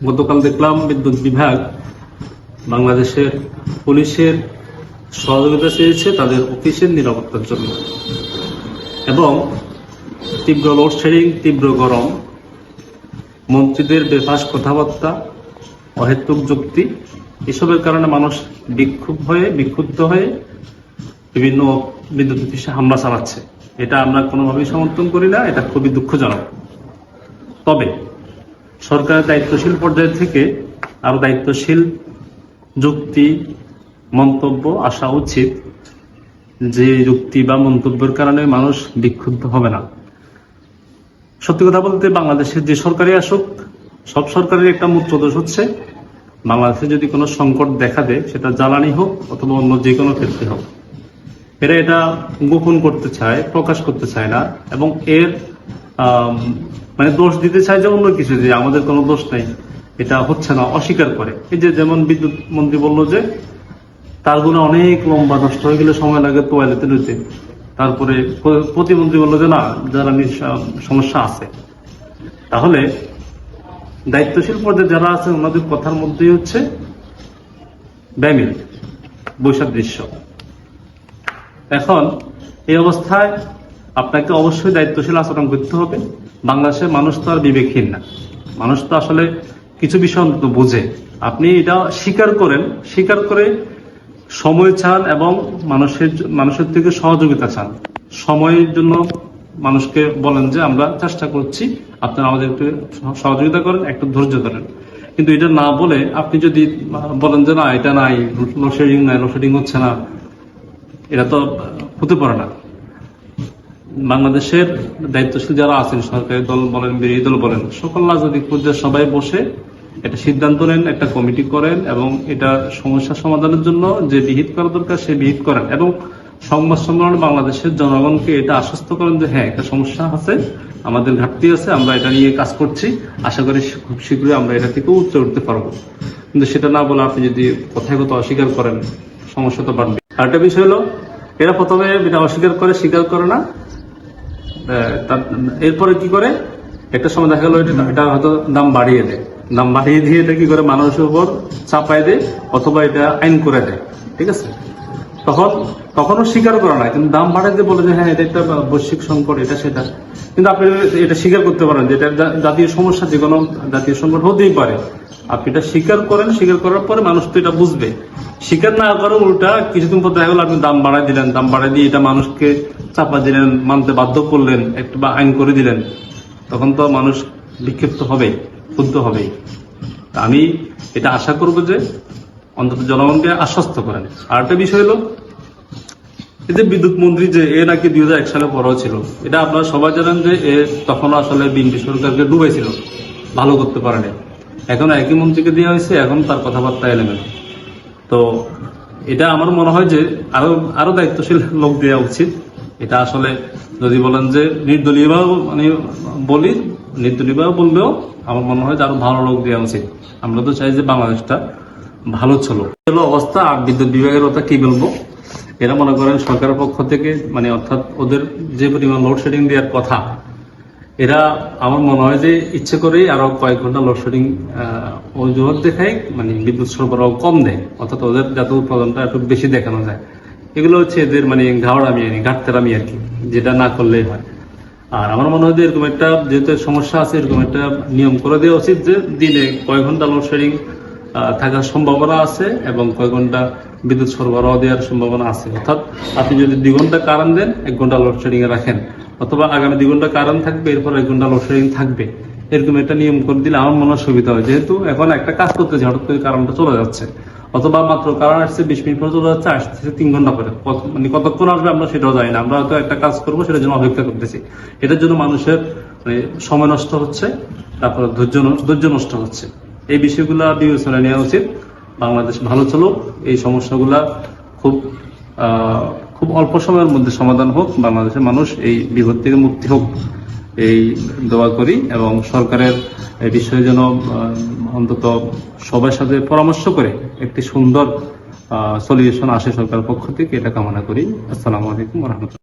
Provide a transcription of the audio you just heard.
গতকাল দেখলাম বিদ্যুৎ বিভাগ বাংলাদেশের পুলিশের সহযোগিতা চেয়েছে তাদের অফিসের নিরাপত্তার জন্য, এবং তীব্র লোডশেডিং, তীব্র গরম, মন্ত্রীদের বেফাস কথাবার্তা, অহেতুক যুক্তি, এসবের কারণে মানুষ বিক্ষুব্ধ হয়ে বিভিন্ন বিদ্যুৎ অফিসে হামলা চালাচ্ছে। এটা আমরা কোনোভাবেই সমর্থন করি না, এটা খুবই দুঃখজনক। তবে সরকারের দায়িত্বশীল পর্যায় থেকে আরো দায়িত্বশীল যুক্তি, মন্তব্য আসা উচিত, যে যুক্তি বা মন্তব্যের কারণে মানুষ বিক্ষুব্ধ হবে না। সত্যি কথা বলতে, বাংলাদেশের যে সরকারই আসুক, সব সরকারের একটা মূত্রদোষ হচ্ছে, বাংলাদেশে যদি কোনো সংকট দেখা দেয়, সেটা জ্বালানি হোক অথবা অন্য যে কোনো ক্ষেত্রে হোক, এরা এটা গোপন করতে চায়, প্রকাশ করতে চায় না, এবং এর মানে দোষ দিতে চায় যে অন্য কিছু, যে আমাদের কোনো দোষ নেই, এটা হচ্ছে না, অস্বীকার করে। এই যে যেমন বিদ্যুৎ মন্ত্রী বললো যে তারগুলো অনেক লম্বা, নষ্ট হয়ে গেলে সময় লাগে তোয়ালেতে নিতে। তারপরে প্রতিমন্ত্রী বললো যে না, জ্বালানির সমস্যা আছে। তাহলে দায়িত্বশীল পর্যায়ে যারা আছে ওনাদের কথার মধ্যেই হচ্ছে ব্যামিল, বৈসাদৃশ্য। এখন এই অবস্থায় আপনাকে অবশ্যই দায়িত্বশীল আচরণ করতে হবে। বাংলাদেশের মানুষ তো আর বিবেকহীন না, মানুষ তো আসলে কিছু বিষয় অন্তত বুঝে। আপনি এটা স্বীকার করে সময় চান এবং মানুষের থেকে সহযোগিতা চান। সময়ের জন্য মানুষকে বলেন যে আমরা চেষ্টা করছি, আপনারা আমাদের একটু সহযোগিতা করেন, একটু ধৈর্য ধরেন। কিন্তু এটা না বলে আপনি যদি বলেন যে না, এটা নাই, লোডশেডিং হচ্ছে না, এটা তো হতে পারে না। বাংলাদেশের দায়িত্বশীল যারা আছেন, সরকারি দল বলেন, বিরোধী দল বলেন, সকল রাজনৈতিক পর্যায়ে সবাই বসে একটা সিদ্ধান্ত নেন, একটা কমিটি করেন, এবং এটা সমস্যা সমাধানের জন্য যে বিহিত করা দরকার সে বিহিত করেন, এবং সংবাদ সম্মেলনে বাংলাদেশের জনগণকে এটা আশ্বস্ত করেন যে হ্যাঁ, একটা সমস্যা আছে, আমাদের ঘাটতি আছে, আমরা এটা নিয়ে কাজ করছি, আশা করি খুব শীঘ্রই আমরা এটা থেকে উঠতে পারবো। কিন্তু সেটা না বলে আপনি যদি কথায় কথা অস্বীকার করেন, সমস্যা তো বাড়বে। আরেকটা বিষয় হলো, এরা প্রথমে এটা অস্বীকার করে, স্বীকার করে না, এরপরে কি করে, একটা সময় দেখা গেল এটা হয়তো দাম বাড়িয়ে দিয়ে এটা কি করে মানুষের উপর চাপায় দেয়, অথবা এটা আইন করে দেয়। ঠিক আছে, তখনও স্বীকার করে না, কিন্তু দাম বাড়াইতে বলে যে হ্যাঁ, এটা একটা বৈশ্বিক সংকট, এটা সেটা। কিন্তু আপনি এটা স্বীকার করতে পারেন যে এটা জাতীয় সমস্যা, যে কোনো জাতীয় সংকট হতেই পারে। আপনি এটা স্বীকার করেন, স্বীকার করার পরে মানুষ তো এটা বুঝবে। স্বীকার না করে উল্টা কিছুদিন পর দেখা গেল আপনি দাম বাড়াই দিলেন, দাম বাড়াই দিয়ে এটা মানুষকে চাপা দিলেন, মানতে বাধ্য করলেন, একটু বা আইন করে দিলেন, তখন তো মানুষ বিক্ষিপ্ত হবে, ক্ষুব্ধ হবে। আমি এটা আশা করব যে অন্তত জনগণকে আশ্বস্ত করেন। আর একটা বিষয় হলো, এই যে বিদ্যুৎ মন্ত্রী যে এ নাকি 2001 সালে পরও ছিল, এটা আপনারা সবাই জানেন যে এ তখন আসলে বিএনপি সরকারকে ডুবাইছিল, ভালো করতে পারেনি। এখন একই মন্ত্রীকে দেওয়া হয়েছে, এখন তার কথাবার্তা এলোমেলো। তো এটা আমার মনে হয় যে আরো দায়িত্বশীল লোক দেওয়া উচিত। এটা আসলে যদি বলেন যে নির্দলীয় বললেও আমার মনে হয় যে আরো ভালো লোক দেওয়া উচিত। আমরা তো চাই যে বাংলাদেশটা ভালো চলো। অবস্থা। আর বিদ্যুৎ বিভাগের কথা কি বলবো, এরা মনে করেন সরকারের পক্ষ থেকে অর্থাৎ ওদের যে পরিমাণ লোডশেডিং দেওয়ার কথা, এরা আমার মনে হয় যে ইচ্ছে করেই আরো কয়েক ঘন্টা লোডশেডিং অজুহাত দেখায়, বিদ্যুৎ সরবরাহ কম দেয়, অর্থাৎ ওদের যাতে উৎপাদনটা একটু বেশি দেখানো যায়। এগুলো হচ্ছে এদের ঘাটতেরামি আর কি, যেটা না করলেই হয়। আর আমার মনে হয় যে এরকম একটা, যেহেতু সমস্যা আছে, এরকম একটা নিয়ম করে দেওয়া উচিত যে দিনে কয়েক ঘন্টা লোডশেডিং থাকার সম্ভাবনা আছে এবং কয়েক ঘন্টা বিদ্যুৎ সরবরাহ দেওয়ার সম্ভাবনা আছে। অর্থাৎ আপনি যদি 2 ঘন্টা কারেন্ট দেন, 1 ঘন্টা লোডশেডিং এ রাখেন, অথবা আগামী 2 ঘন্টা কারেন্ট থাকবে, এরপর 1 ঘন্টা লোডশেডিং থাকবে, এরকম একটা নিয়ম করে দিলে আমার মনে হয় সুবিধা হয়। যেহেতু এখন একটা কাজ করতেছে, হঠাৎ করে কারেন্টটা চলে যাচ্ছে, অথবা মাত্র কারেন্ট আসছে 20 মিনিট পরে চলে যাচ্ছে, আসতেছে 3 ঘন্টা পরে, কতক্ষণ আসবে আমরা সেটাও জানি না। আমরা হয়তো একটা কাজ করবো, সেটার জন্য অপেক্ষা করতেছি। এটার জন্য মানুষের সময় নষ্ট হচ্ছে, তারপরে ধৈর্য নষ্ট হচ্ছে। এই বিষয়গুলা বিবেচনা নেওয়া উচিত। বাংলাদেশ ভালো চলুক, এই সমস্যাগুলা খুব অল্প সময়ের মধ্যে সমাধান হোক, বাংলাদেশের মানুষ এই বিপদ থেকে মুক্তি হোক, এই দোয়া করি। এবং সরকারের এই বিষয়ে যেন অন্তত সবার সাথে পরামর্শ করে একটি সুন্দর সলিউশন আসে সরকারের পক্ষ থেকে, এটা কামনা করি। আসসালামু আলাইকুম ওয়া রাহমাতুল্লাহ।